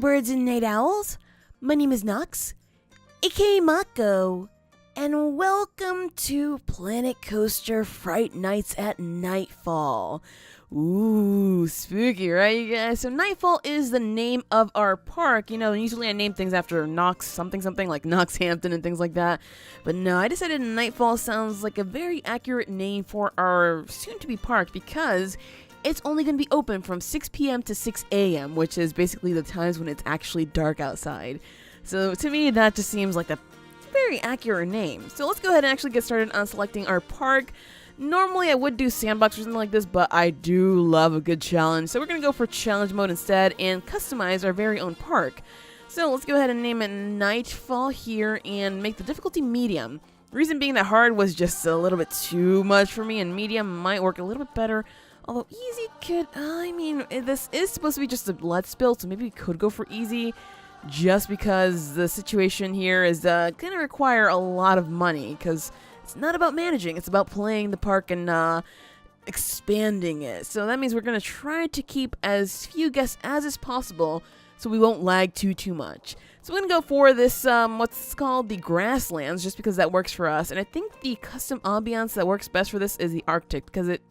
birds and night owls. My name is Nox, aka Mako, and welcome to Planet Coaster Fright Nights at Nightfall. Ooh, spooky, right, you guys? So Nightfall is the name of our park. You know, usually I name things after Knox something like Knoxhampton and things like that. But no, I decided Nightfall sounds like a very accurate name for our soon-to-be park because it's only going to be open from 6 p.m. to 6 a.m., which is basically the times when it's actually dark outside. So to me, that just seems like a very accurate name. So let's go ahead and actually get started on selecting our park. Normally I would do sandbox or something like this, but I do love a good challenge. So we're going to go for challenge mode instead and customize our very own park. So let's go ahead and name it Nightfall here and make the difficulty medium. Reason being that hard was just a little bit too much for me, and medium might work a little bit better. Although easy could, this is supposed to be just a let's build, so maybe we could go for easy. Just because the situation here is going to require a lot of money, because it's not about managing, it's about playing the park and expanding it. So that means we're going to try to keep as few guests as is possible so we won't lag too much. So we're going to go for this, what's called the grasslands, just because that works for us. And I think the custom ambiance that works best for this is the Arctic, because it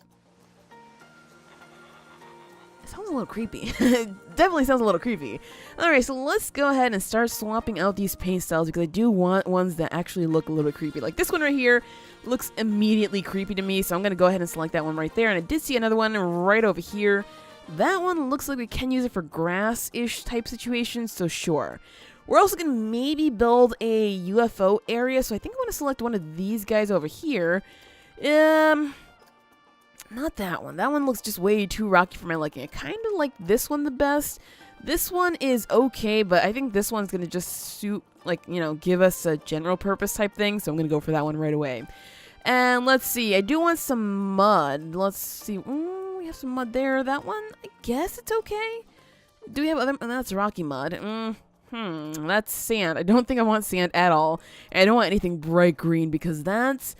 sounds a little creepy. It definitely sounds a little creepy. Alright, so let's go ahead and start swapping out these paint styles because I do want ones that actually look a little bit creepy. Like this one right here looks immediately creepy to me, so I'm going to go ahead and select that one right there. And I did see another one right over here. That one looks like we can use it for grass-ish type situations, so sure. We're also going to maybe build a UFO area, so I think I want to select one of these guys over here. Not that one. That one looks just way too rocky for my liking. I kind of like this one the best. This one is okay, but I think this one's going to just suit, like, you know, give us a general purpose type thing, so I'm going to go for that one right away. And let's see. I do want some mud. Let's see. We have some mud there. That one, I guess it's okay. Do we have other? Oh, that's rocky mud. That's sand. I don't think I want sand at all. And I don't want anything bright green because that's...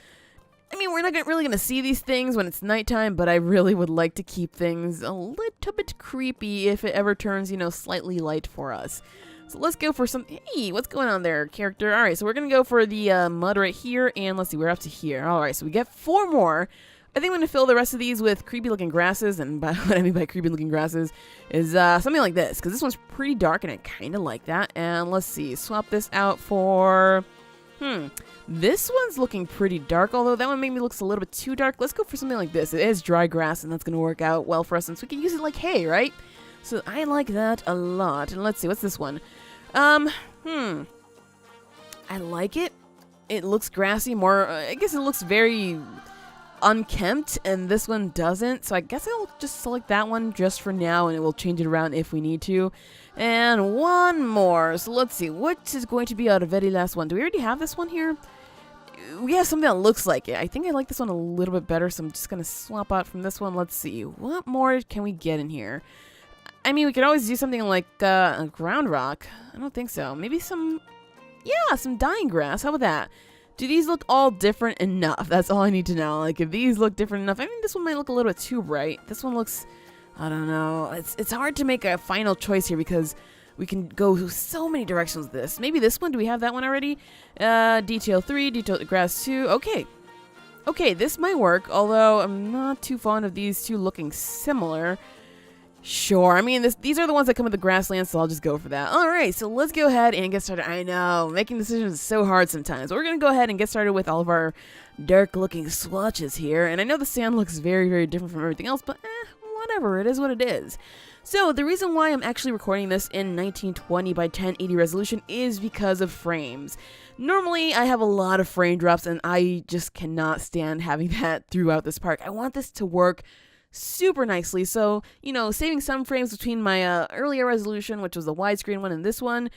I mean, we're not really going to see these things when it's nighttime, but I really would like to keep things a little bit creepy if it ever turns, you know, slightly light for us. So let's go for some... Hey, what's going on there, character? All right, so we're going to go for the mud right here, and let's see, we're up to here. All right, so we get 4 more. I think I'm going to fill the rest of these with creepy-looking grasses, and what I mean by creepy-looking grasses is something like this, because this one's pretty dark, and I kind of like that. And let's see, swap this out for... This one's looking pretty dark, although that one maybe looks a little bit too dark. Let's go for something like this. It is dry grass, and that's going to work out well for us, since we can use it like hay, right? So I like that a lot. And let's see, what's this one? I like it. It looks grassy, more, I guess it looks very unkempt, and this one doesn't. So I guess I'll just select that one just for now, and it will change it around if we need to. And one more. So let's see, what is going to be our very last one? Do we already have this one here? We have something that looks like it. I think I like this one a little bit better, so I'm just going to swap out from this one. Let's see. What more can we get in here? I mean, we could always do something like a ground rock. I don't think so. Maybe some... Yeah, some dying grass. How about that? Do these look all different enough? That's all I need to know. Like, if these look different enough... I mean, this one might look a little bit too bright. This one looks... I don't know. It's hard to make a final choice here because... we can go so many directions with this. Maybe this one. Do we have that one already? Detail 3, detail grass 2. Okay. Okay, this might work, although I'm not too fond of these two looking similar. Sure. I mean, these are the ones that come with the grasslands, so I'll just go for that. All right, so let's go ahead and get started. I know, making decisions is so hard sometimes. But we're going to go ahead and get started with all of our dark-looking swatches here. And I know the sand looks very different from everything else, but whatever. It is what it is. So, the reason why I'm actually recording this in 1920 by 1080 resolution is because of frames. Normally, I have a lot of frame drops, and I just cannot stand having that throughout this park. I want this to work super nicely, so, you know, saving some frames between my earlier resolution, which was the widescreen one, and this one,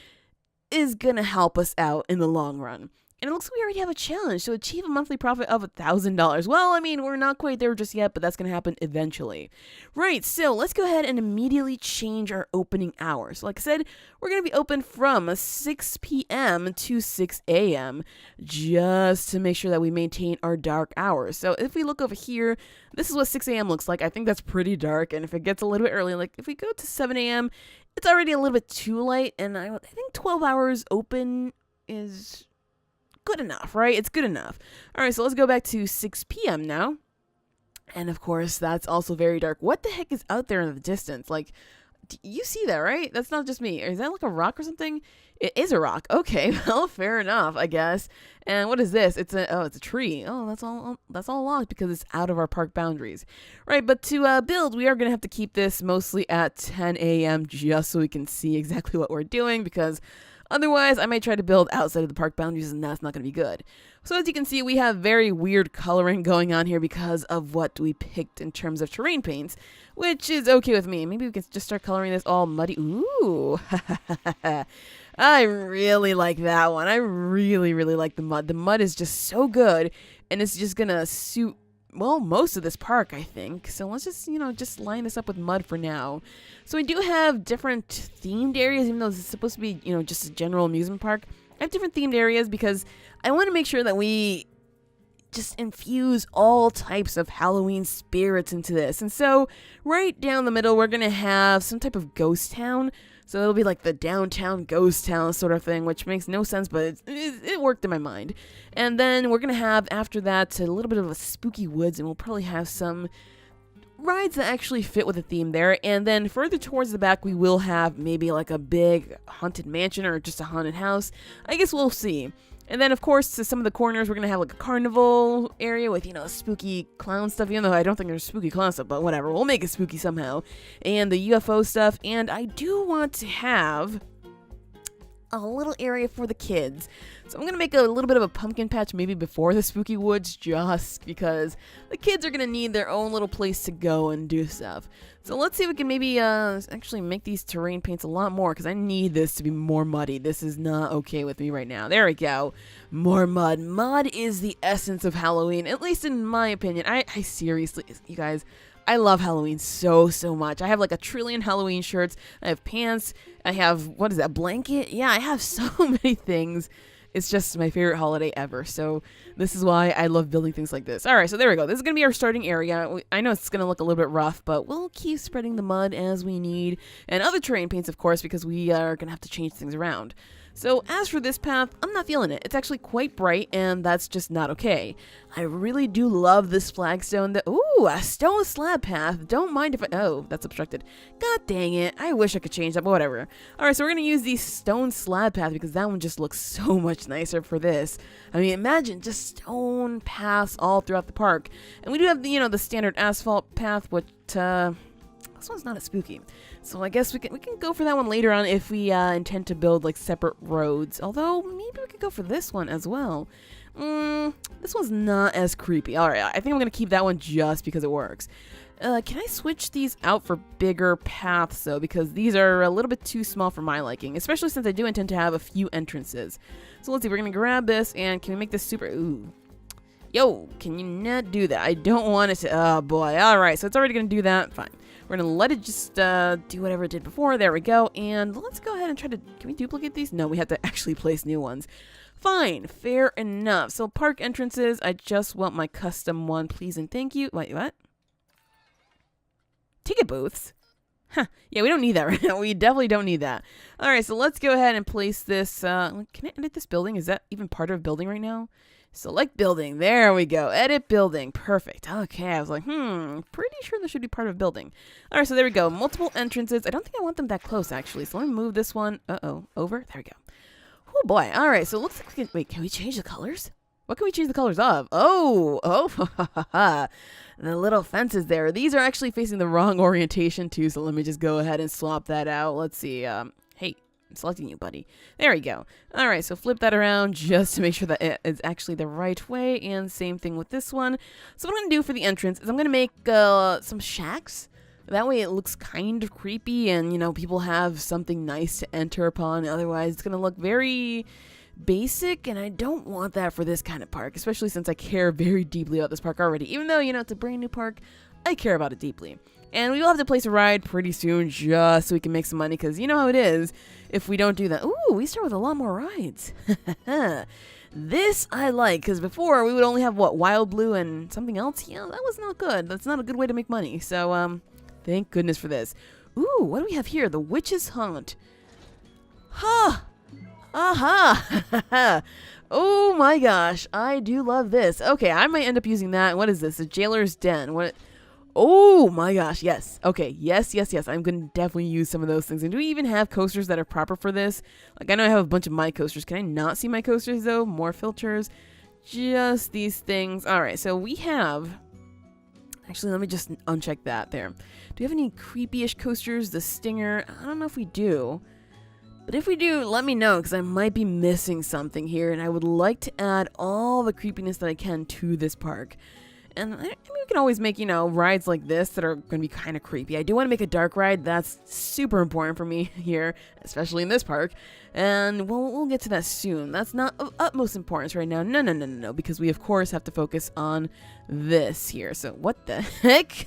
is gonna help us out in the long run. And it looks like we already have a challenge to achieve a monthly profit of $1,000. Well, I mean, we're not quite there just yet, but that's going to happen eventually. Right, so let's go ahead and immediately change our opening hours. Like I said, we're going to be open from 6 p.m. to 6 a.m. just to make sure that we maintain our dark hours. So if we look over here, this is what 6 a.m. looks like. I think that's pretty dark, and if it gets a little bit early, like if we go to 7 a.m., it's already a little bit too light, and I think 12 hours open is good enough, right? It's good enough. All right, so let's go back to 6 p.m. now. And of course, that's also very dark. What the heck is out there in the distance? Like, you see that, right? That's not just me. Is that like a rock or something? It is a rock. Okay, well, fair enough, I guess. And what is this? It's a tree. Oh, that's all locked because it's out of our park boundaries. Right, but to build, we are going to have to keep this mostly at 10 a.m. just so we can see exactly what we're doing, because otherwise, I might try to build outside of the park boundaries, and that's not going to be good. So as you can see, we have very weird coloring going on here because of what we picked in terms of terrain paints, which is okay with me. Maybe we can just start coloring this all muddy. Ooh, I really like that one. I really, really like the mud. The mud is just so good, and it's just going to suit, well, most of this park, I think. So let's just, just line this up with mud for now. So we do have different themed areas, even though this is supposed to be, just a general amusement park. I have different themed areas because I want to make sure that we just infuse all types of Halloween spirits into this. And so right down the middle, we're going to have some type of ghost town. So it'll be like the downtown ghost town sort of thing, which makes no sense, but it worked in my mind. And then we're going to have, after that, a little bit of a spooky woods, and we'll probably have some rides that actually fit with the theme there. And then further towards the back, we will have maybe like a big haunted mansion or just a haunted house. I guess we'll see. And then, of course, to some of the corners, we're going to have like a carnival area with, spooky clown stuff, even though I don't think there's spooky clown stuff, but whatever. We'll make it spooky somehow. And the UFO stuff. And I do want to have a little area for the kids. So I'm going to make a little bit of a pumpkin patch maybe before the spooky woods, just because the kids are going to need their own little place to go and do stuff. So let's see if we can maybe actually make these terrain paints a lot more, because I need this to be more muddy. This is not okay with me right now. There we go. More mud. Mud is the essence of Halloween, at least in my opinion. I seriously, you guys, I love Halloween so much. I have like 1 trillion Halloween shirts. I have pants. I have, what is that, blanket? Yeah, I have so many things. It's just my favorite holiday ever. So this is why I love building things like this. All right, so there we go. This is going to be our starting area. I know it's going to look a little bit rough, but we'll keep spreading the mud as we need. And other terrain paints, of course, because we are going to have to change things around. So as for this path, I'm not feeling it. It's actually quite bright, and that's just not okay. I really do love this flagstone. Ooh, a stone slab path. Don't mind if oh, that's obstructed. God dang it. I wish I could change that, but whatever. All right, so we're going to use the stone slab path because that one just looks so much nicer for this. I mean, imagine just stone paths all throughout the park. And we do have the, the standard asphalt path, which, this one's not as spooky. So I guess we can go for that one later on if we intend to build like separate roads. Although maybe we could go for this one as well. This one's not as creepy. All right, I think I'm gonna keep that one just because it works. Can I switch these out for bigger paths though? Because these are a little bit too small for my liking, especially since I do intend to have a few entrances. So let's see. We're gonna grab this, and can we make this super? Ooh. Yo, can you not do that? I don't want it to. Oh boy. All right, so it's already gonna do that. Fine. We're going to let it just do whatever it did before. There we go. And let's go ahead and try to... Can we duplicate these? No, we have to actually place new ones. Fine. Fair enough. So park entrances. I just want my custom one, please and thank you. Wait, what? Ticket booths? Huh. Yeah, we don't need that right now. We definitely don't need that. All right, so let's go ahead and place this... can I edit this building? Is that even part of building right now? Select building. There we go. Edit building. Perfect. Okay, I was like, pretty sure this should be part of building. All right, so there we go. Multiple entrances. I don't think I want them that close, actually. So let me move this one. Over. There we go. Oh, boy. All right, so it looks like we can... Wait, can we change the colors? What can we change the colors of? Oh, the little fences there. These are actually facing the wrong orientation, too, so let me just go ahead and swap that out. Let's see. Hey. I'm selecting you, buddy. There we go. All right, so flip that around just to make sure that it is actually the right way, and same thing with this one. So what I'm going to do for the entrance is I'm going to make some shacks. That way it looks kind of creepy, and, people have something nice to enter upon. Otherwise, it's going to look very, basic, and I don't want that for this kind of park, especially since I care very deeply about this park already. Even though, you know, it's a brand new park, I care about it deeply. And we will have to place a ride pretty soon just so we can make some money, because you know how it is if we don't do that. Ooh, we start with a lot more rides. This I like, because before we would only have, what, Wild Blue and something else? Yeah, that was not good. That's not a good way to make money. So, thank goodness for this. Ooh, what do we have here? The Witch's Haunt. Ha! Aha! Oh my gosh, I do love this. Okay, I might end up using that. What is this? A Jailer's Den. What? Oh my gosh, yes. Okay, yes. I'm going to definitely use some of those things. And do we even have coasters that are proper for this? Like, I know I have a bunch of my coasters. Can I not see my coasters, though? More filters. Just these things. All right, so we have... Actually, let me just uncheck that there. Do we have any creepy-ish coasters? The Stinger? I don't know if we do. But if we do, let me know, because I might be missing something here. And I would like to add all the creepiness that I can to this park. And I mean, we can always make, you know, rides like this that are going to be kind of creepy. I do want to make a dark ride. That's super important for me here, especially in this park. And we'll get to that soon. That's not of utmost importance right now. No, because we, of course, have to focus on this here. So what the heck?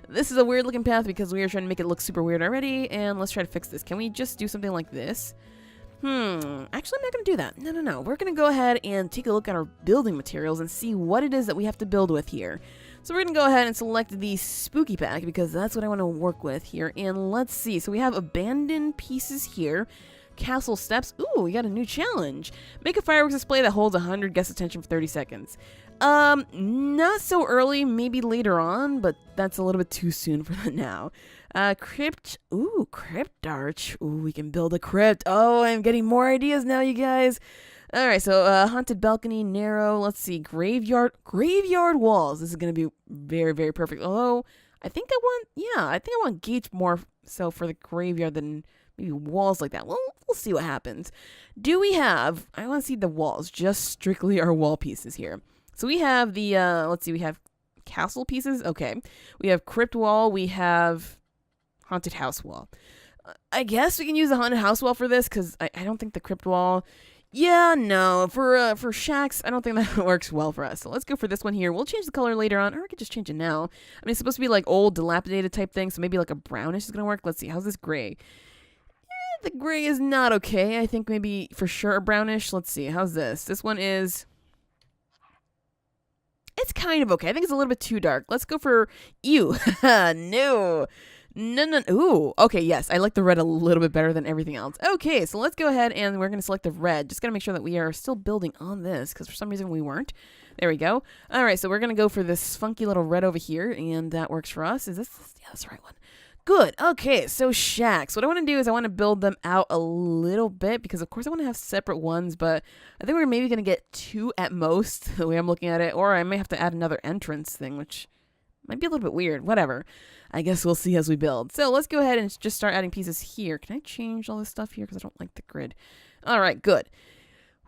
This is a weird looking path because we are trying to make it look super weird already. And let's try to fix this. Can we just do something like this? Actually, I'm not going to do that. No. We're going to go ahead and take a look at our building materials and see what it is that we have to build with here. So we're going to go ahead and select the spooky pack because that's what I want to work with here. And let's see. So we have abandoned pieces here. Castle steps. Ooh, we got a new challenge. Make a fireworks display that holds 100 guest attention for 30 seconds. Not so early, maybe later on, but that's a little bit too soon for that now. Crypt. Ooh, crypt arch. Ooh, we can build a crypt. Oh, I'm getting more ideas now, you guys. All right, so haunted balcony, narrow. Let's see, graveyard walls. This is gonna be very, very perfect. Although I think I want gates more so for the graveyard than maybe walls like that. Well, we'll see what happens. Do we have? I want to see the walls, just strictly our wall pieces here. So we have the let's see, we have castle pieces. Okay, we have crypt wall. We have haunted house wall. I guess we can use the haunted house wall for this because I don't think the crypt wall. Yeah, no. For shacks, I don't think that works well for us. So let's go for this one here. We'll change the color later on, or we could just change it now. I mean, it's supposed to be like old, dilapidated type thing, so maybe like a brownish is gonna work. Let's see. How's this gray? The gray is not okay. I think maybe for sure a brownish. Let's see. How's this? This one is... It's kind of okay. I think it's a little bit too dark. Let's go for... Ew. No. Ooh. Okay, yes. I like the red a little bit better than everything else. Okay, so let's go ahead and we're going to select the red. Just got to make sure that we are still building on this because for some reason we weren't. There we go. All right, so we're going to go for this funky little red over here, and that works for us. Is this? Yeah, that's the right one. Good. Okay, so shacks. What I want to do is I want to build them out a little bit because, of course, I want to have separate ones, but I think we're maybe going to get 2 at most, the way I'm looking at it, or I may have to add another entrance thing, which might be a little bit weird. Whatever. I guess we'll see as we build. So let's go ahead and just start adding pieces here. Can I change all this stuff here because I don't like the grid? All right, good.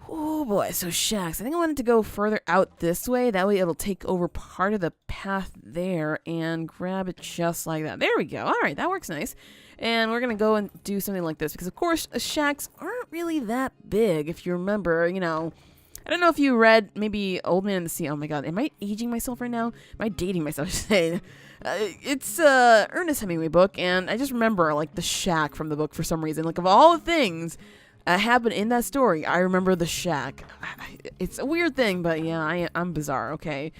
Oh boy, so shacks. I think I wanted to go further out this way. That way it'll take over part of the path there and grab it just like that. There we go. All right, that works nice. And we're going to go and do something like this because, of course, shacks aren't really that big. If you remember, you know, I don't know if you read maybe Old Man in the Sea. Oh my God, am I aging myself right now? Am I dating myself? I should say. It's Ernest Hemingway book, and I just remember like the shack from the book for some reason. Like of all the things happened in that story, I remember the shack. It's a weird thing, but yeah, I'm bizarre. Okay.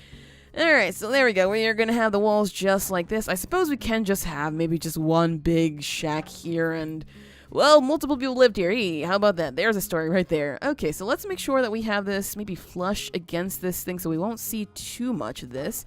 All right, so there we go. We are gonna have the walls just like this. I suppose we can just have maybe just one big shack here and. Well, multiple people lived here. Hey, how about that? There's a story right there. Okay, so let's make sure that we have this maybe flush against this thing so we won't see too much of this.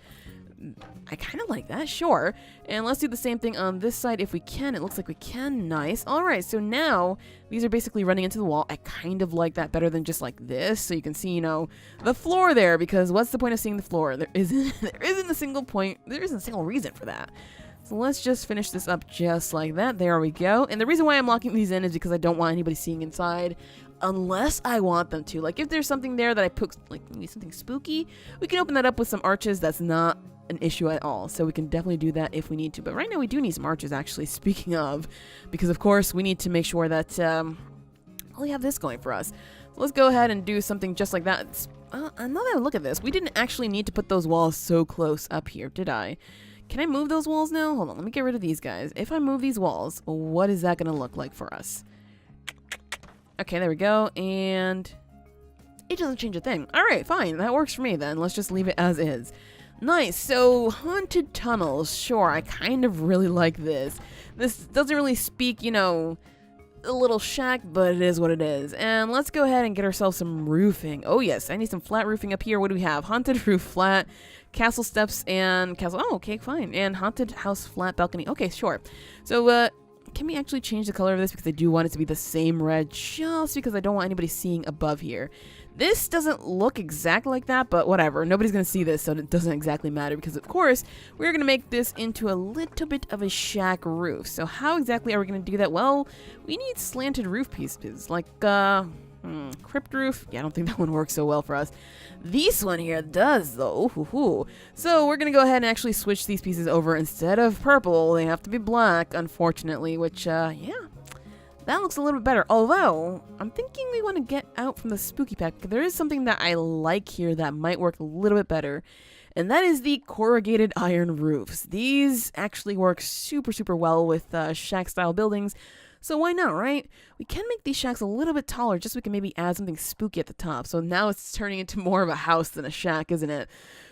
I kind of like that, sure. And let's do the same thing on this side if we can. It looks like we can. Nice. All right, so now these are basically running into the wall. I kind of like that better than just like this. So you can see, you know, the floor there because what's the point of seeing the floor? There isn't a single point. There isn't a single reason for that. So let's just finish this up just like that. There we go. And the reason why I'm locking these in is because I don't want anybody seeing inside unless I want them to. Like if there's something there that I put, like maybe something spooky, we can open that up with some arches. That's not an issue at all. So we can definitely do that if we need to. But right now we do need some arches actually, speaking of, because of course we need to make sure that we have this going for us. Let's go ahead and do something just like that. Now that I look at this, we didn't actually need to put those walls so close up here, did I? Can I move those walls now? Hold on, let me get rid of these guys. If I move these walls, what is that going to look like for us? Okay, there we go, and it doesn't change a thing. Alright, fine, that works for me then. Let's just leave it as is. Nice, so haunted tunnels. Sure, I kind of really like this. This doesn't really speak, you know, a little shack, but it is what it is. And let's go ahead and get ourselves some roofing. Oh yes, I need some flat roofing up here. What do we have? Haunted roof flat, castle steps, and castle. Oh, okay, fine. And haunted house flat balcony. Okay, sure. So, can we actually change the color of this? Because I do want it to be the same red, just because I don't want anybody seeing above here. This doesn't look exactly like that, but whatever. Nobody's going to see this, so it doesn't exactly matter. Because, of course, we're going to make this into a little bit of a shack roof. So how exactly are we going to do that? Well, we need slanted roof pieces, like, crypt roof. Yeah, I don't think that one works so well for us. This one here does, though. Ooh. So we're going to go ahead and actually switch these pieces over. Instead of purple, they have to be black, unfortunately, which, yeah. That looks a little bit better, although I'm thinking we want to get out from the spooky pack because there is something that I like here that might work a little bit better, and that is the corrugated iron roofs. These actually work super well with shack-style buildings, so why not, right? We can make these shacks a little bit taller just so we can maybe add something spooky at the top, so now it's turning into more of a house than a shack, isn't it?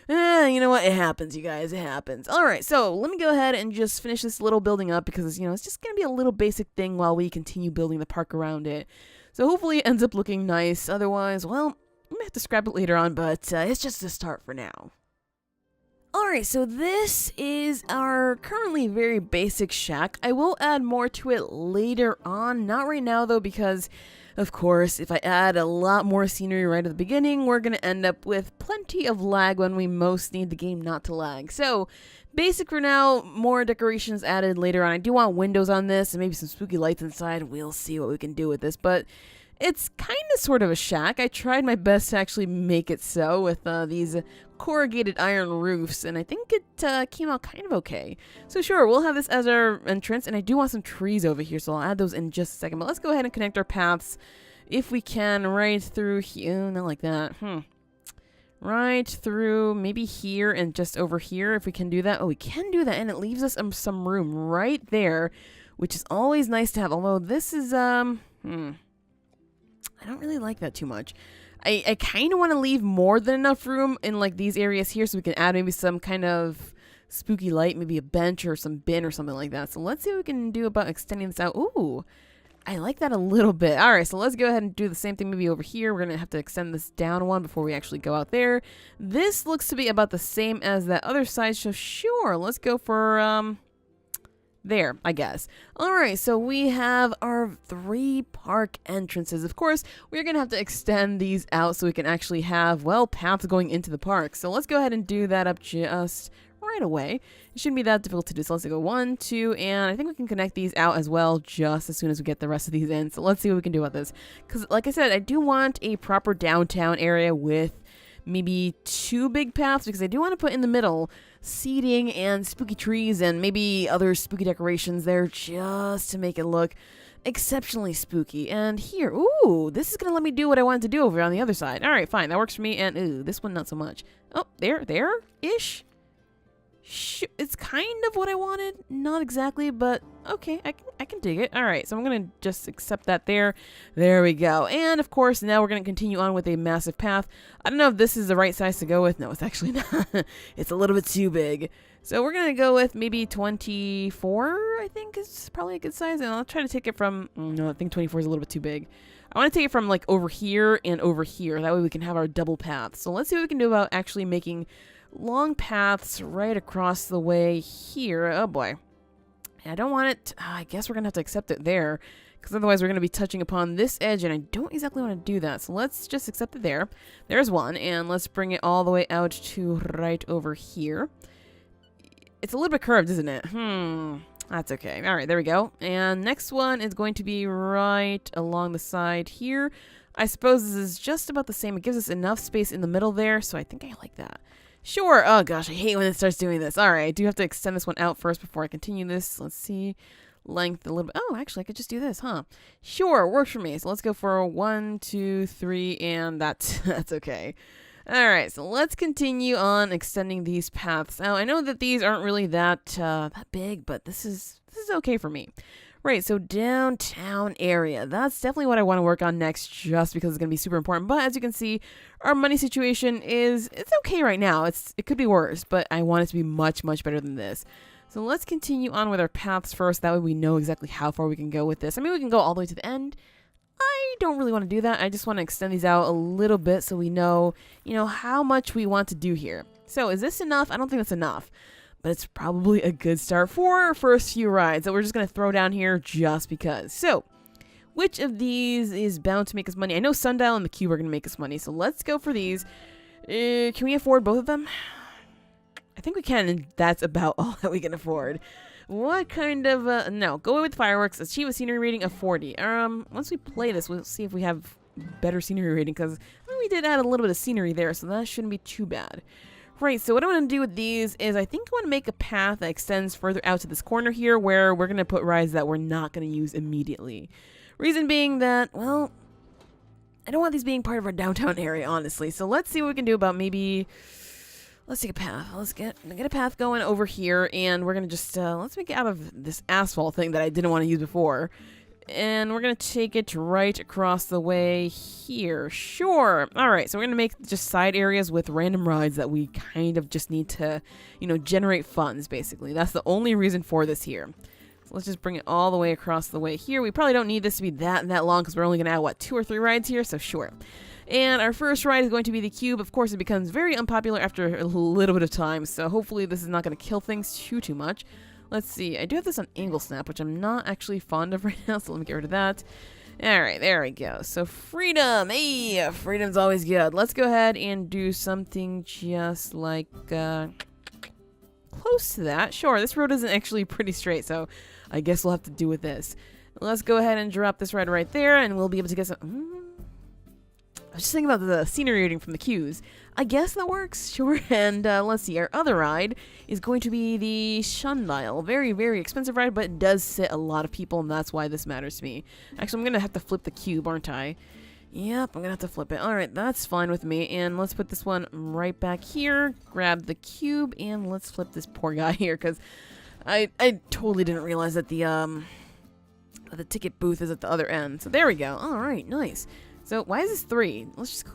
You know what? It happens, you guys. It happens. Alright, so let me go ahead and just finish this little building up because, you know, it's just going to be a little basic thing while we continue building the park around it. So hopefully it ends up looking nice. Otherwise, well, we may have to scrap it later on, but it's just a start for now. Alright, so this is our currently very basic shack. I will add more to it later on. Not right now, though, because of course, if I add a lot more scenery right at the beginning, we're going to end up with plenty of lag when we most need the game not to lag. So, basic for now, more decorations added later on. I do want windows on this and maybe some spooky lights inside. We'll see what we can do with this, but it's kind of sort of a shack. I tried my best to actually make it so with these corrugated iron roofs, and I think it came out kind of okay. So sure, we'll have this as our entrance, and I do want some trees over here, so I'll add those in just a second. But let's go ahead and connect our paths, if we can, right through here. Not like that. Right through maybe here and just over here, if we can do that. Oh, we can do that, and it leaves us some room right there, which is always nice to have. Although this is, I don't really like that too much. I kind of want to leave more than enough room in like these areas here so we can add maybe some kind of spooky light, maybe a bench or some bin or something like that. So let's see what we can do about extending this out. Ooh, I like that a little bit. All right, so let's go ahead and do the same thing maybe over here. We're going to have to extend this down one before we actually go out there. This looks to be about the same as that other side, so sure, let's go for, there, I guess. Alright, so we have our 3 park entrances. Of course, we're going to have to extend these out so we can actually have, well, paths going into the park. So let's go ahead and do that up just right away. It shouldn't be that difficult to do. So let's go 1, 2, and I think we can connect these out as well just as soon as we get the rest of these in. So let's see what we can do about this. Because, like I said, I do want a proper downtown area with maybe 2 big paths because I do want to put in the middle seating and spooky trees and maybe other spooky decorations there just to make it look exceptionally spooky. And here, ooh, this is going to let me do what I wanted to do over on the other side. All right, fine, that works for me. And ooh, this one not so much. Oh, there-ish. It's kind of what I wanted. Not exactly, but okay, I can dig it. All right, so I'm going to just accept that there. There we go. And, of course, now we're going to continue on with a massive path. I don't know if this is the right size to go with. No, it's actually not. It's a little bit too big. So we're going to go with maybe 24, I think is probably a good size. And I'll try to take it from, no, I think 24 is a little bit too big. I want to take it from, like, over here and over here. That way we can have our double path. So let's see what we can do about actually making long paths right across the way here. Oh boy. I don't want it. I guess we're going to have to accept it there, because otherwise we're going to be touching upon this edge, and I don't exactly want to do that. So let's just accept it there. There's one, and let's bring it all the way out to right over here. It's a little bit curved, isn't it? That's okay. All right, there we go. And next one is going to be right along the side here. I suppose this is just about the same. It gives us enough space in the middle there, so I think I like that. Sure. Oh gosh, I hate when it starts doing this. All right, I do have to extend this one out first before I continue this. Let's see. length a little bit. Oh, actually, I could just do this, huh? Sure, works for me. So let's go for 1, 2, 3, and that's okay. All right, so let's continue on extending these paths. Now, I know that these aren't really that big, but this is okay for me. Right, so downtown area. That's definitely what I want to work on next, just because it's going to be super important. But as you can see, our money situation it's okay right now. It could be worse, but I want it to be much, much better than this. So let's continue on with our paths first. That way we know exactly how far we can go with this. I mean, we can go all the way to the end. I don't really want to do that. I just want to extend these out a little bit so we know, how much we want to do here. So is this enough? I don't think that's enough. But it's probably a good start for our first few rides that we're just going to throw down here just because. So, which of these is bound to make us money? I know Sundial and the Cube are going to make us money, so let's go for these. Can we afford both of them? I think we can, and that's about all that we can afford. What kind of, no, go with fireworks, achieve a scenery rating of 40. Once we play this, we'll see if we have better scenery rating, because we did add a little bit of scenery there, so that shouldn't be too bad. Right, so what I want to do with these is I think I want to make a path that extends further out to this corner here where we're going to put rides that we're not going to use immediately. Reason being that, well, I don't want these being part of our downtown area, honestly. So let's see what we can do about maybe, let's take a path. Let's get a path going over here, and we're going to just, let's make it out of this asphalt thing that I didn't want to use before. And we're going to take it right across the way here. Sure. All right. So we're going to make just side areas with random rides that we kind of just need to, generate funds, basically. That's the only reason for this here. So let's just bring it all the way across the way here. We probably don't need this to be that long because we're only going to add, 2 or 3 rides here? So sure. And our first ride is going to be the Cube. Of course, it becomes very unpopular after a little bit of time. So hopefully this is not going to kill things too much. Let's see, I do have this on angle snap, which I'm not actually fond of right now, so let me get rid of that. Alright, there we go. So freedom, hey, freedom's always good. Let's go ahead and do something just like, close to that. Sure, this road isn't actually pretty straight, so I guess we'll have to do with this. Let's go ahead and drop this right there, and we'll be able to get some... I was just thinking about the scenery rating from the queues. I guess that works, sure. And let's see, our other ride is going to be the Sundial. Very, very expensive ride, but it does sit a lot of people, and that's why this matters to me. Actually, I'm going to have to flip the Cube, aren't I? Yep, I'm going to have to flip it. All right, that's fine with me. And let's put this one right back here, grab the Cube, and let's flip this poor guy here, because I totally didn't realize that the ticket booth is at the other end. So there we go. All right, nice. So why is this 3? Let's just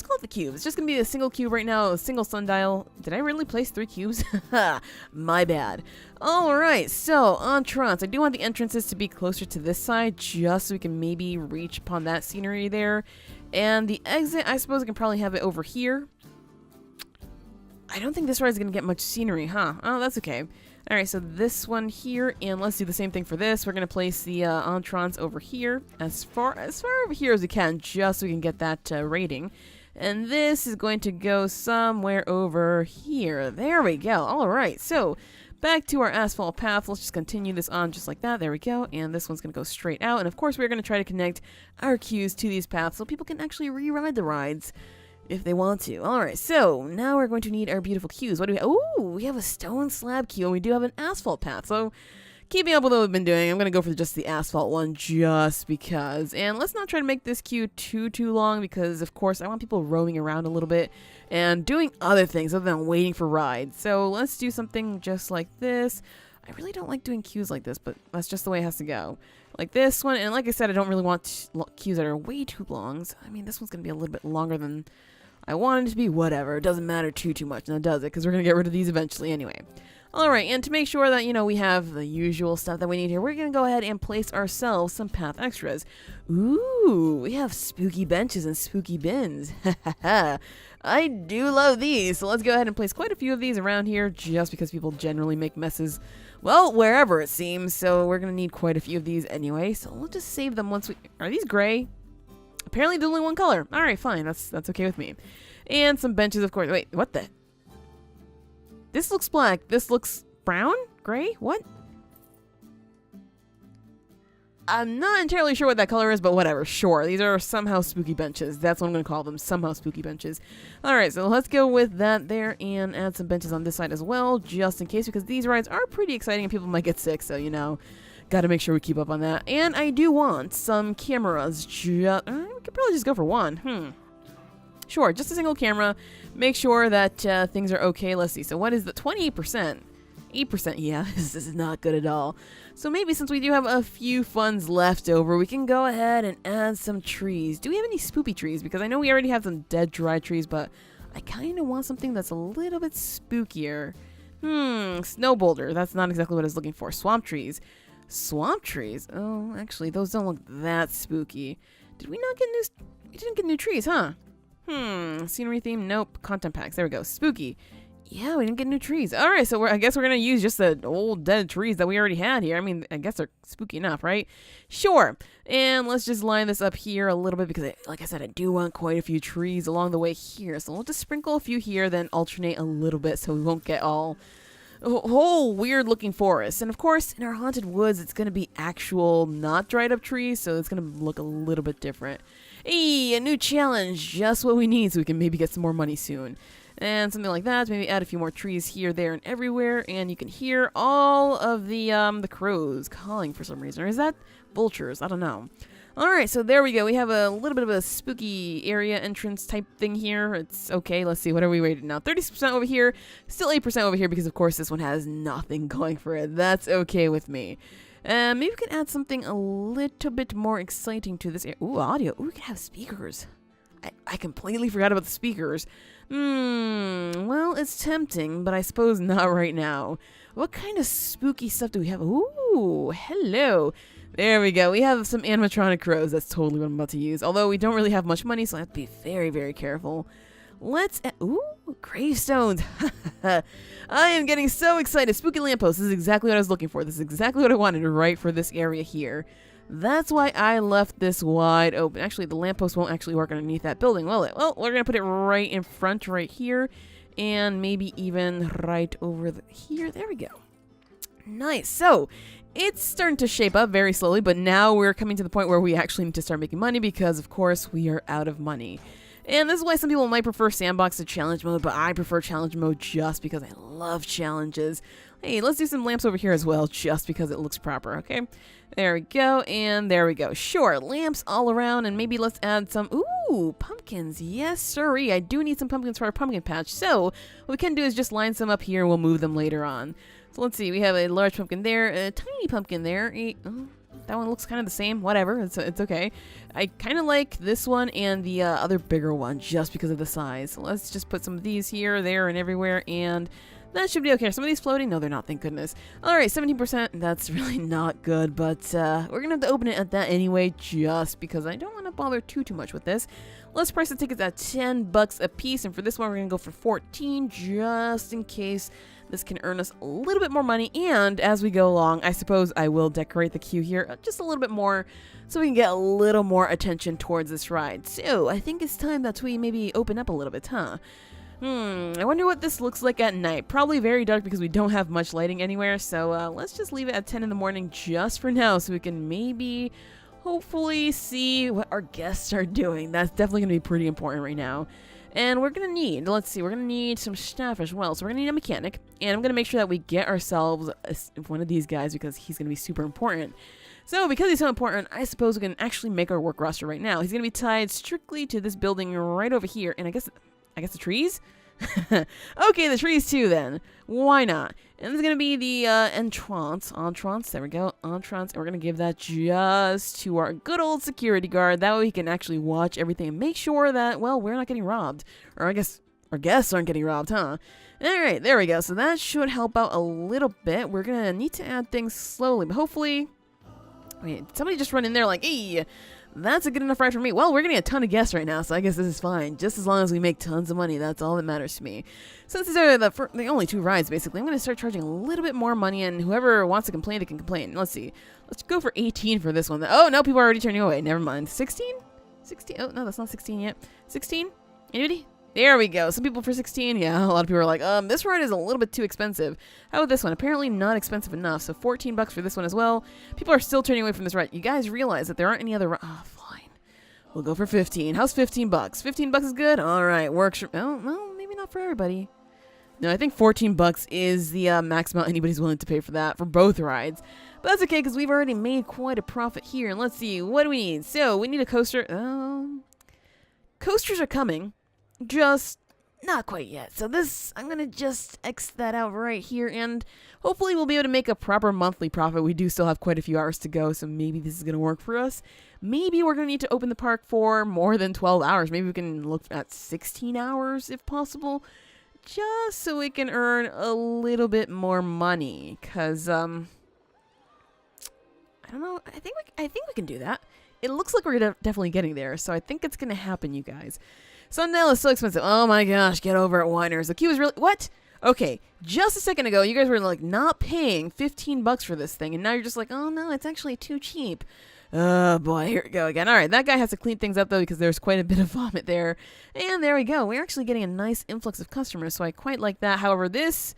call it the Cube. It's just going to be a single cube right now, a single Sundial. Did I really place 3 cubes? My bad. Alright, so entrance. I do want the entrances to be closer to this side, just so we can maybe reach upon that scenery there. And the exit, I suppose I can probably have it over here. I don't think this ride is going to get much scenery, huh? Oh, that's okay. Alright, so this one here, and let's do the same thing for this. We're going to place the entrance over here, as far over here as we can, just so we can get that rating. And this is going to go somewhere over here. There we go. Alright, so back to our asphalt path. Let's just continue this on just like that. There we go. And this one's going to go straight out. And of course, we're going to try to connect our queues to these paths so people can actually re-ride the rides if they want to. Alright, so now we're going to need our beautiful queues. What do we have? Ooh, we have a stone slab queue, and we do have an asphalt path. So, keeping up with what we've been doing, I'm going to go for just the asphalt one just because. And let's not try to make this queue too long because, of course, I want people roaming around a little bit and doing other things other than waiting for rides. So, let's do something just like this. I really don't like doing queues like this, but that's just the way it has to go. Like this one, and like I said, I don't really want queues that are way too long. So, I mean, this one's going to be a little bit longer than I want it to be. Whatever. It doesn't matter too much. Now, does it? Because we're going to get rid of these eventually anyway. Alright, and to make sure that, we have the usual stuff that we need here, we're going to go ahead and place ourselves some path extras. Ooh, we have spooky benches and spooky bins. I do love these. So let's go ahead and place quite a few of these around here just because people generally make messes, well, wherever it seems. So we're going to need quite a few of these anyway. So we'll just save them once we... Are these gray? Apparently they're only one color. Alright, fine. That's okay with me. And some benches, of course. Wait, what the... This looks black. This looks brown? Gray? What? I'm not entirely sure what that color is, but whatever. Sure. These are somehow spooky benches. That's what I'm going to call them. Somehow spooky benches. Alright, so let's go with that there and add some benches on this side as well, just in case, because these rides are pretty exciting and people might get sick, so, Got to make sure we keep up on that. And I do want some cameras. We could probably just go for one. Sure, just a single camera. Make sure that things are okay. Let's see. So what is the 28%? 8%, yeah, this is not good at all. So maybe since we do have a few funds left over, we can go ahead and add some trees. Do we have any spoopy trees? Because I know we already have some dead, dry trees, but I kind of want something that's a little bit spookier. Snow boulder. That's not exactly what I was looking for. Swamp trees. Swamp trees? Oh, actually, those don't look that spooky. Did we not get new... We didn't get new trees, huh? Scenery theme? Nope. Content packs. There we go. Spooky. Yeah, we didn't get new trees. All right, so I guess we're going to use just the old dead trees that we already had here. I mean, I guess they're spooky enough, right? Sure. And let's just line this up here a little bit because, like I said, I do want quite a few trees along the way here. So we'll just sprinkle a few here, then alternate a little bit so we won't get all a whole weird-looking forest. And, of course, in our haunted woods, it's going to be actual, not dried-up trees, so it's going to look a little bit different. Hey, a new challenge. Just what we need so we can maybe get some more money soon. And something like that. Maybe add a few more trees here, there, and everywhere. And you can hear all of the crows calling for some reason. Or is that vultures? I don't know. Alright, so there we go. We have a little bit of a spooky area entrance type thing here. It's okay. Let's see. What are we rated now? 30% over here. Still 8% over here because, of course, this one has nothing going for it. That's okay with me. Maybe we can add something a little bit more exciting to this area. Ooh, audio. Ooh, we can have speakers. I completely forgot about the speakers. Well, it's tempting, but I suppose not right now. What kind of spooky stuff do we have? Ooh, hello. There we go. We have some animatronic crows. That's totally what I'm about to use. Although we don't really have much money, so I have to be very, very careful. Let's... Ooh, gravestones. I am getting so excited. Spooky lamppost. This is exactly what I was looking for. This is exactly what I wanted right for this area here. That's why I left this wide open. Actually, the lamppost won't actually work underneath that building, will it? Well, we're going to put it right in front, right here. And maybe even right over here. There we go. Nice. So, it's starting to shape up very slowly, but now we're coming to the point where we actually need to start making money because, of course, we are out of money. And this is why some people might prefer sandbox to challenge mode, but I prefer challenge mode just because I love challenges. Hey, let's do some lamps over here as well, just because it looks proper, okay? There we go, and there we go. Sure, lamps all around, and maybe let's add some... Ooh, pumpkins. Yes, sirree. I do need some pumpkins for our pumpkin patch. So, what we can do is just line some up here, and we'll move them later on. So, let's see. We have a large pumpkin there, a tiny pumpkin there. That one looks kind of the same. Whatever. It's okay. I kind of like this one and the other bigger one just because of the size. So let's just put some of these here, there, and everywhere, and that should be okay. Are some of these floating? No, they're not. Thank goodness. All right, 17%. That's really not good, but we're going to have to open it at that anyway just because I don't want to bother too much with this. Let's price the tickets at $10 a piece, and for this one, we're going to go for 14 just in case this can earn us a little bit more money, and as we go along, I suppose I will decorate the queue here just a little bit more so we can get a little more attention towards this ride. So, I think it's time that we maybe open up a little bit, huh? I wonder what this looks like at night. Probably very dark because we don't have much lighting anywhere, so let's just leave it at 10 in the morning just for now so we can maybe, hopefully, see what our guests are doing. That's definitely going to be pretty important right now. And we're going to need, let's see, we're going to need some staff as well. So we're going to need a mechanic. And I'm going to make sure that we get ourselves one of these guys because he's going to be super important. So because he's so important, I suppose we can actually make our work roster right now. He's going to be tied strictly to this building right over here. And I guess the trees? Okay, the trees too then. Why not? And this is going to be the entrance. There we go. Entrance. And we're going to give that just to our good old security guard. That way he can actually watch everything and make sure that, well, we're not getting robbed. Or I guess our guests aren't getting robbed, huh? Alright, there we go. So that should help out a little bit. We're going to need to add things slowly, but hopefully... Wait, somebody just run in there like, hey... That's a good enough ride for me. Well, we're getting a ton of guests right now, so I guess this is fine. Just as long as we make tons of money, that's all that matters to me. Since these are the only two rides, basically, I'm going to start charging a little bit more money, and whoever wants to complain, they can complain. Let's see. Let's go for 18 for this one. Oh, no, people are already turning away. Never mind. 16? 16? Oh, no, that's not 16 yet. 16? Anybody? There we go. Some people for 16. Yeah, a lot of people are like, this ride is a little bit too expensive. How about this one? Apparently not expensive enough. So $14 for this one as well. People are still turning away from this ride. You guys realize that there aren't any other... Oh, fine. We'll go for 15. How's $15? $15 is good? All right. Works. Oh, well, maybe not for everybody. No, I think 14 bucks is the max amount anybody's willing to pay for that for both rides. But that's okay because we've already made quite a profit here. And let's see, what do we need? So we need a coaster. Coasters are coming, just not quite yet. So this, I'm going to just X that out right here. And hopefully we'll be able to make a proper monthly profit. We do still have quite a few hours to go. So maybe this is going to work for us. Maybe we're going to need to open the park for more than 12 hours. Maybe we can look at 16 hours if possible. Just so we can earn a little bit more money. Because, I don't know. I think we can do that. It looks like we're definitely getting there. So I think it's going to happen, you guys. Sundale is so expensive. Oh my gosh, get over it, whiners. The queue is really... What? Okay, just a second ago, you guys were like not paying 15 bucks for this thing. And now you're just like, oh no, it's actually too cheap. Oh boy, here we go again. All right, that guy has to clean things up though because there's quite a bit of vomit there. And there we go. We're actually getting a nice influx of customers, so I quite like that. However, this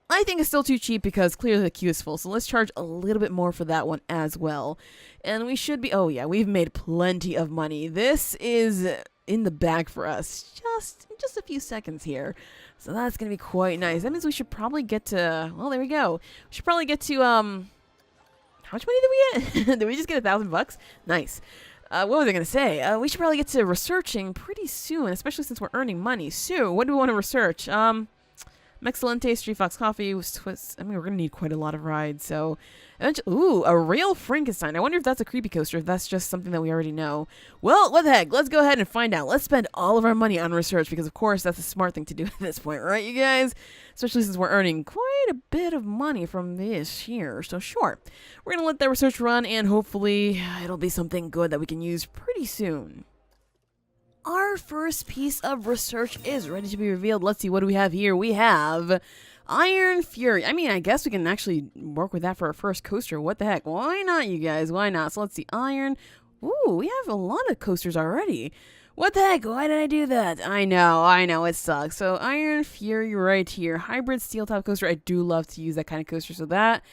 I think is still too cheap because clearly the queue is full. So let's charge a little bit more for that one as well. And we should be, oh yeah, we've made plenty of money. This is in the bag for us just a few seconds here. So that's going to be quite nice. That means we should probably get to, well, there we go. We should probably get to, how much money did we get? Did we just get $1,000? Nice. What was I going to say? We should probably get to researching pretty soon, especially since we're earning money. So, what do we want to research? Mexcellente, Street Fox Coffee, Swiss. I mean, we're going to need quite a lot of rides. So, ooh, a real Frankenstein. I wonder if that's a creepy coaster, if that's just something that we already know. Well, what the heck? Let's go ahead and find out. Let's spend all of our money on research because, of course, that's a smart thing to do at this point, right, you guys? Especially since we're earning quite a bit of money from this here. So, sure. We're going to let that research run, and hopefully it'll be something good that we can use pretty soon. Our first piece of research is ready to be revealed. Let's see, what do we have here? We have Iron Fury. I mean, I guess we can actually work with that for our first coaster. What the heck? Why not, you guys? Why not? So let's see, Iron. Ooh, we have a lot of coasters already. What the heck? Why did I do that? I know, it sucks. So Iron Fury right here. Hybrid steel top coaster. I do love to use that kind of coaster. So that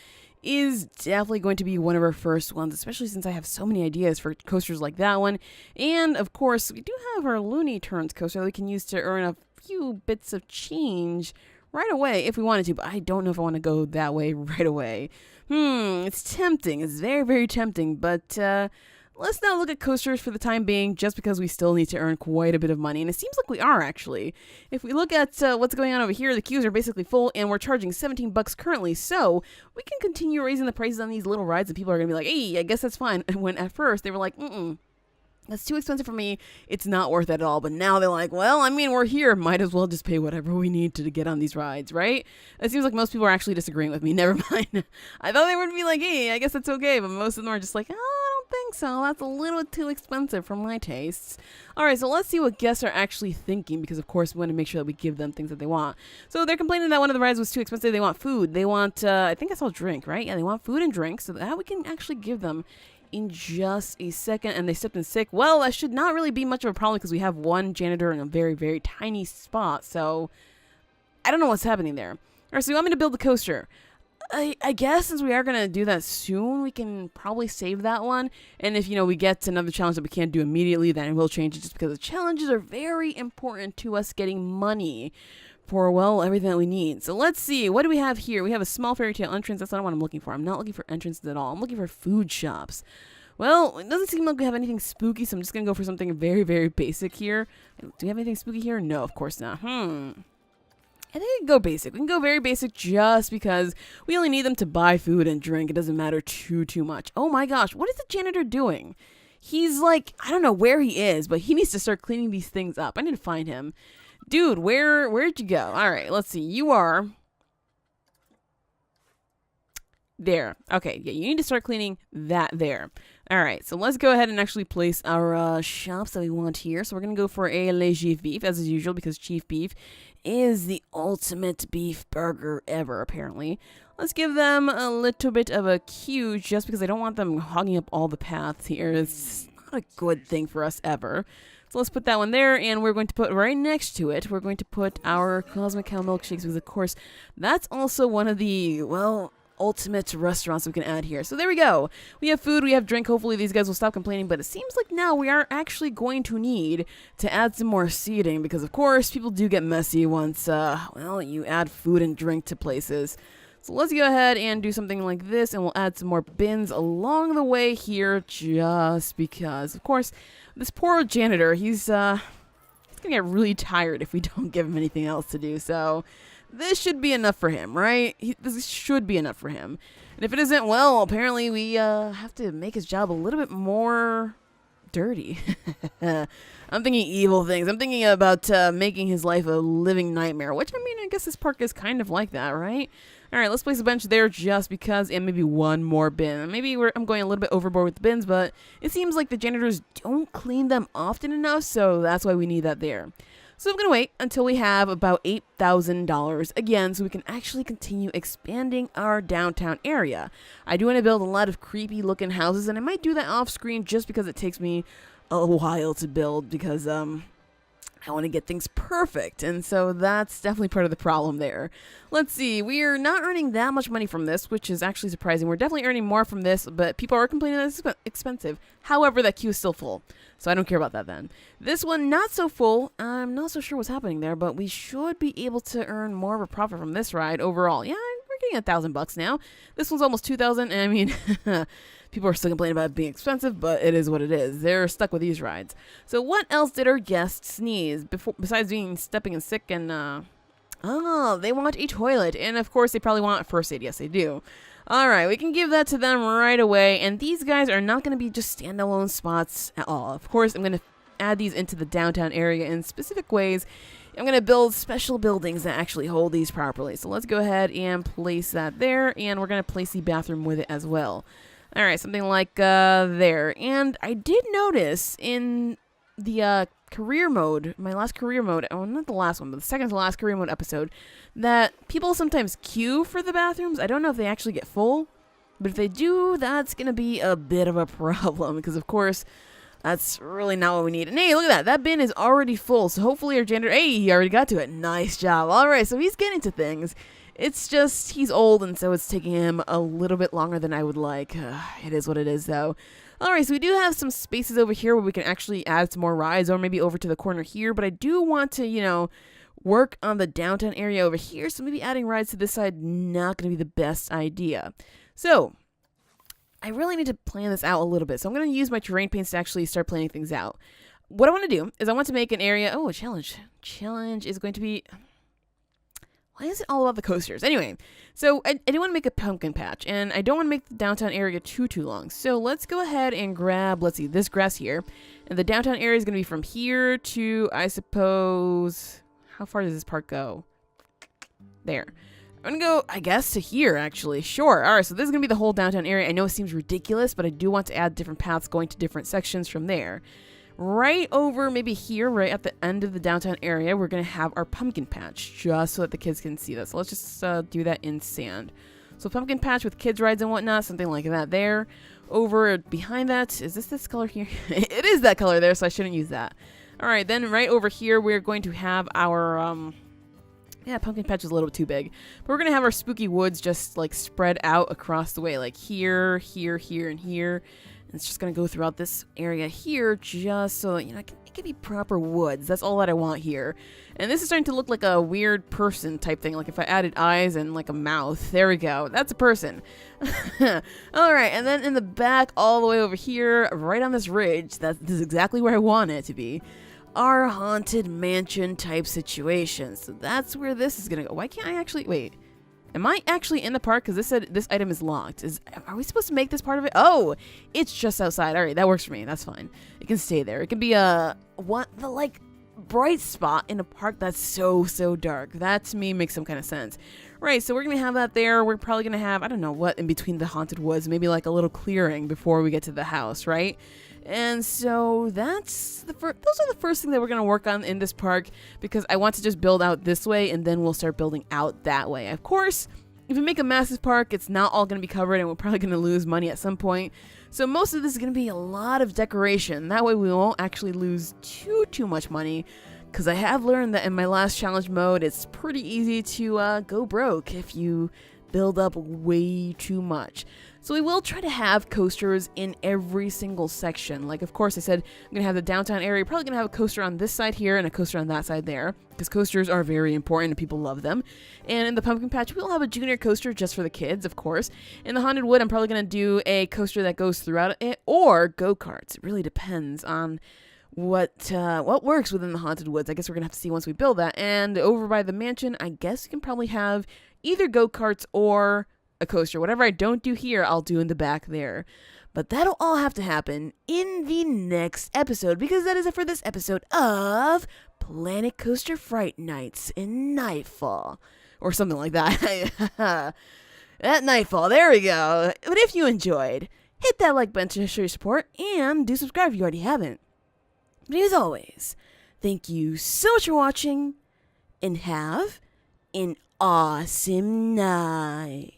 is definitely going to be one of our first ones, especially since I have so many ideas for coasters like that one. And, of course, we do have our Looney Turns coaster that we can use to earn a few bits of change right away if we wanted to, but I don't know if I want to go that way right away. It's tempting. It's very, very tempting, but let's not look at coasters for the time being just because we still need to earn quite a bit of money, and it seems like we are, actually. If we look at what's going on over here, the queues are basically full, and we're charging 17 bucks currently, so we can continue raising the prices on these little rides, and people are going to be like, hey, I guess that's fine. And when at first they were like, that's too expensive for me. It's not worth it at all. But now they're like, well, I mean, we're here. Might as well just pay whatever we need to get on these rides, right? It seems like most people are actually disagreeing with me. Never mind. I thought they would be like, hey, I guess it's okay. But most of them are just like, oh, I don't think so. That's a little too expensive for my tastes. All right, so let's see what guests are actually thinking because, of course, we want to make sure that we give them things that they want. So they're complaining that one of the rides was too expensive. They want food. They want, I think I saw drink, right? Yeah, they want food and drink so that we can actually give them in just a second. And they stepped in sick. Well, that should not really be much of a problem because we have one janitor in a very, very tiny spot. So I don't know what's happening there. All right, so you want me to build the coaster? I guess since we are going to do that soon, we can probably save that one. And if, we get another challenge that we can't do immediately, then we'll change it just because the challenges are very important to us getting money for, well, everything that we need. So let's see. What do we have here? We have a small fairy tale entrance. That's not what I'm looking for. I'm not looking for entrances at all. I'm looking for food shops. Well, it doesn't seem like we have anything spooky, so I'm just going to go for something very, very basic here. Do we have anything spooky here? No, of course not. I think we can go basic. We can go very basic just because we only need them to buy food and drink. It doesn't matter too much. Oh my gosh, what is the janitor doing? He's like, I don't know where he is, but he needs to start cleaning these things up. I need to find him. Dude, where'd you go? All right, let's see. You are there. Okay, yeah, you need to start cleaning that there. All right, so let's go ahead and actually place our shops that we want here. So we're going to go for a léger beef, as is usual, because chief beef is the ultimate beef burger ever, apparently. Let's give them a little bit of a queue just because I don't want them hogging up all the paths here. It's not a good thing for us ever. So let's put that one there, and we're going to put right next to it, we're going to put our Cosmic Cow milkshakes because, of course, that's also one of the, well, ultimate restaurants we can add here. So there we go. We have food, we have drink. Hopefully these guys will stop complaining, but it seems like now we are actually going to need to add some more seating because, of course, people do get messy once, well, you add food and drink to places. So let's go ahead and do something like this, and we'll add some more bins along the way here just because, of course, this poor janitor, he's going to get really tired if we don't give him anything else to do. So this should be enough for him, right? This should be enough for him. And if it isn't, well, apparently we have to make his job a little bit more dirty. I'm thinking evil things. I'm thinking about making his life a living nightmare, which, I mean, I guess this park is kind of like that, right? All right, let's place a bench there just because, and maybe one more bin. Maybe I'm going a little bit overboard with the bins, but it seems like the janitors don't clean them often enough, so that's why we need that there. So I'm going to wait until we have about $8,000 again so we can actually continue expanding our downtown area. I do want to build a lot of creepy looking houses, and I might do that off screen just because it takes me a while to build because I want to get things perfect, and so that's definitely part of the problem there. Let's see, we are not earning that much money from this, which is actually surprising. We're definitely earning more from this, but people are complaining that it's expensive. However, that queue is still full, so I don't care about that then. This one, not so full. I'm not so sure what's happening there, but we should be able to earn more of a profit from this ride overall. Yeah, we're getting $1,000 now. This one's almost $2,000, and I mean... People are still complaining about it being expensive, but it is what it is. They're stuck with these rides. So what else did our guests sneeze besides being stepping and sick and, oh, they want a toilet. And of course, they probably want first aid. Yes, they do. All right, we can give that to them right away. And these guys are not going to be just standalone spots at all. Of course, I'm going to add these into the downtown area in specific ways. I'm going to build special buildings that actually hold these properly. So let's go ahead and place that there. And we're going to place the bathroom with it as well. All right, something like there. And I did notice in the career mode, my last career mode, oh, not the last one, but the second to last career mode episode, that people sometimes queue for the bathrooms. I don't know if they actually get full, but if they do, that's going to be a bit of a problem because, of course, that's really not what we need. And hey, look at that. That bin is already full, so hopefully our janitor, hey, he already got to it. Nice job. All right, so he's getting to things. It's just, he's old, and so it's taking him a little bit longer than I would like. It is what it is, though. Alright, so we do have some spaces over here where we can actually add some more rides, or maybe over to the corner here, but I do want to, you know, work on the downtown area over here, so maybe adding rides to this side, not going to be the best idea. So, I really need to plan this out a little bit, so I'm going to use my terrain paints to actually start planning things out. What I want to do is I want to make an area, oh, a challenge. Challenge is going to be... Why is it all about the coasters? Anyway, so I do want to make a pumpkin patch, and I don't want to make the downtown area too long. So let's go ahead and grab, let's see, this grass here. And the downtown area is going to be from here to, I suppose, how far does this park go? There. I'm going to go, I guess, to here, actually. Sure. All right, so this is going to be the whole downtown area. I know it seems ridiculous, but I do want to add different paths going to different sections from there. Right over maybe here, right at the end of the downtown area, we're going to have our pumpkin patch, just so that the kids can see that. So let's just do that in sand. So pumpkin patch with kids rides and whatnot, something like that there. Over behind that, is this color here? It is that color there, so I shouldn't use that. All right, then right over here, we're going to have our, yeah, pumpkin patch is a little bit too big. But we're going to have our spooky woods just, like, spread out across the way, like here, here, here, and here. And it's just going to go throughout this area here just so that, you know, it can be proper woods. That's all that I want here. And this is starting to look like a weird person type thing. Like if I added eyes and like a mouth. There we go. That's a person. Alright, and then in the back all the way over here, right on this ridge, this is exactly where I want it to be, are haunted mansion type situations. So that's where this is going to go. Why can't I actually... Wait. Am I actually in the park? Because this said this item is locked. Are we supposed to make this part of it? Oh, it's just outside. All right, that works for me. That's fine. It can stay there. It can be the bright spot in a park that's so dark. That to me makes some kind of sense. Right, so we're going to have that there. We're probably going to have, I don't know what, in between the haunted woods, maybe like a little clearing before we get to the house, right? And so those are the first thing that we're going to work on in this park, because I want to just build out this way and then we'll start building out that way. Of course, if we make a massive park, it's not all going to be covered and we're probably going to lose money at some point. So most of this is going to be a lot of decoration. That way we won't actually lose too much money, because I have learned that in my last challenge mode, it's pretty easy to go broke if you build up way too much. So we will try to have coasters in every single section. Like, of course, I said I'm going to have the downtown area. Probably going to have a coaster on this side here and a coaster on that side there, because coasters are very important and people love them. And in the pumpkin patch, we'll have a junior coaster just for the kids, of course. In the haunted wood, I'm probably going to do a coaster that goes throughout it, or go-karts. It really depends on what works within the haunted woods. I guess we're going to have to see once we build that. And over by the mansion, I guess you can probably have either go-karts or a coaster. Whatever I don't do here, I'll do in the back there. But that'll all have to happen in the next episode, because that is it for this episode of Planet Coaster Fright Nights in Nightfall. Or something like that. At Nightfall, there we go. But if you enjoyed, hit that like button to show your support, and do subscribe if you already haven't. But as always, thank you so much for watching, and have an awesome night.